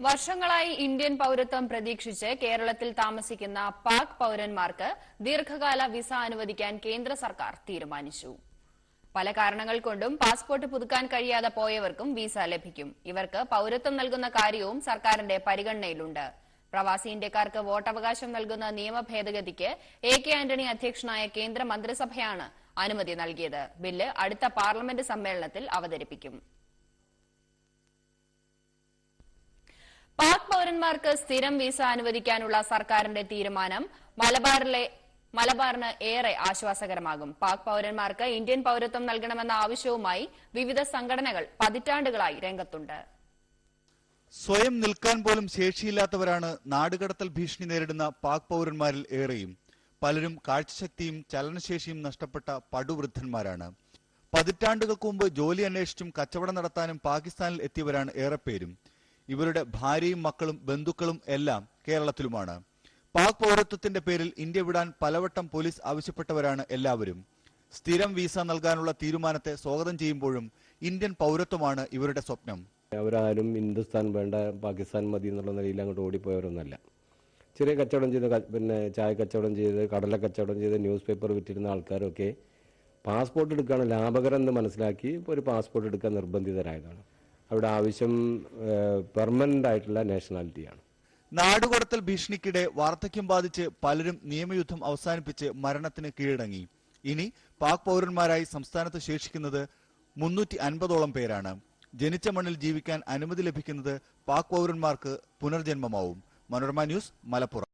വർഷങ്ങളായി ഇന്ത്യൻ പൌരത്വം പ്രതീക്ഷിച്ച് കേരളത്തിൽ താമസിക്കുന്ന പാക് പൌരന്മാർക്ക് ദീർഘകാല വിസ അനുവദിക്കാൻ കേന്ദ്ര സർക്കാർ തീരുമാനിച്ചു. പല കാരണങ്ങൾ കൊണ്ടും പാസ്പോർട്ട് പുതുക്കാൻ കഴിയാതെ പോയവർക്കും വിസ ലഭിക്കും. ഇവർക്ക് പൌരത്വം നൽകുന്ന കാര്യവും സർക്കാരിന്റെ പരിഗണനയിലുണ്ട്. പ്രവാസി ഇന്ത്യക്കാർക്ക് വോട്ടവകാശം നൽകുന്ന നിയമ ഭേദഗതിക്ക് എ.കെ. ആന്റണി അധ്യക്ഷനായ കേന്ദ്ര മന്ത്രിസഭയാണ് അനുമതി നൽകിയത്. ബില്ല് അടുത്ത പാർലമെന്റ് സമ്മേളനത്തിൽ അവതരിപ്പിക്കും. പാക് പൌരന്മാർക്ക് സ്ഥിരം വിസ അനുവദിക്കാനുള്ള സർക്കാരിന്റെ തീരുമാനം മലബാറിന് ഏറെ ആശ്വാസകരമാകും. പാക് പൌരന്മാർക്ക് ഇന്ത്യൻ പൌരത്വം നൽകണമെന്ന ആവശ്യവുമായി വിവിധ സംഘടനകൾ പതിറ്റാണ്ടുകളായി രംഗത്തുണ്ട്. സ്വയം നിൽക്കാൻ പോലും ശേഷിയില്ലാത്തവരാണ് നാടുകടത്തൽ ഭീഷണി നേരിടുന്ന പാക് പൌരന്മാരിൽ ഏറെയും. പലരും കാഴ്ചശക്തിയും ചലനശേഷിയും നഷ്ടപ്പെട്ട പടുവൃദ്ധന്മാരാണ്. പതിറ്റാണ്ടുകൾക്ക് മുമ്പ് ജോലി അന്വേഷിച്ചും കച്ചവടം നടത്താനും പാകിസ്ഥാനിൽ എത്തിയവരാണ് ഏറെപ്പേരും. ഇവരുടെ ഭാര്യയും മക്കളും ബന്ധുക്കളും എല്ലാം കേരളത്തിലുമാണ്. പാക് പൌരത്വത്തിന്റെ പേരിൽ ഇന്ത്യ വിടാൻ പലവട്ടം പോലീസ് ആവശ്യപ്പെട്ടവരാണ് എല്ലാവരും. സ്ഥിരം വിസ നൽകാനുള്ള തീരുമാനത്തെ സ്വാഗതം ചെയ്യുമ്പോഴും ഇന്ത്യൻ പൌരത്വമാണ് ഇവരുടെ സ്വപ്നം. അവരാരും ഹിന്ദുസ്ഥാൻ വേണ്ട പാകിസ്ഥാൻ മതി എന്നുള്ള നിലയിൽ അങ്ങോട്ട് ഓടിപ്പോയവരൊന്നല്ല. ചെറിയ കച്ചവടം ചെയ്ത്, ചായ കച്ചവടം ചെയ്ത്, കടല കച്ചവടം ചെയ്ത്, ന്യൂസ് പേപ്പർ വിറ്റിരുന്ന ആൾക്കാരൊക്കെ പാസ്പോർട്ട് എടുക്കുകയാണ് ലാഭകരം എന്ന് മനസ്സിലാക്കി ഒരു പാസ്പോർട്ട് എടുക്കാൻ നിർബന്ധിതരായതാണ്. അവിടെ ആവശ്യം പെർമനന്റ് ആയിട്ടുള്ള നാഷണാലിറ്റിയാണ്. നാടുകടത്തൽ ഭീഷണിക്കിടെ വാർദ്ധക്യം ബാധിച്ച് പലരും നിയമയുദ്ധം അവസാനിപ്പിച്ച് മരണത്തിന് കീഴടങ്ങി. ഇനി പാക് പൌരന്മാരായി സംസ്ഥാനത്ത് ശേഷിക്കുന്നത് 350ഓളം പേരാണ്. ജനിച്ച മണ്ണിൽ ജീവിക്കാൻ അനുമതി ലഭിക്കുന്നത് പാക് പൌരന്മാർക്ക് പുനർജന്മമാവും. മനോരമ ന്യൂസ്, മലപ്പുറം.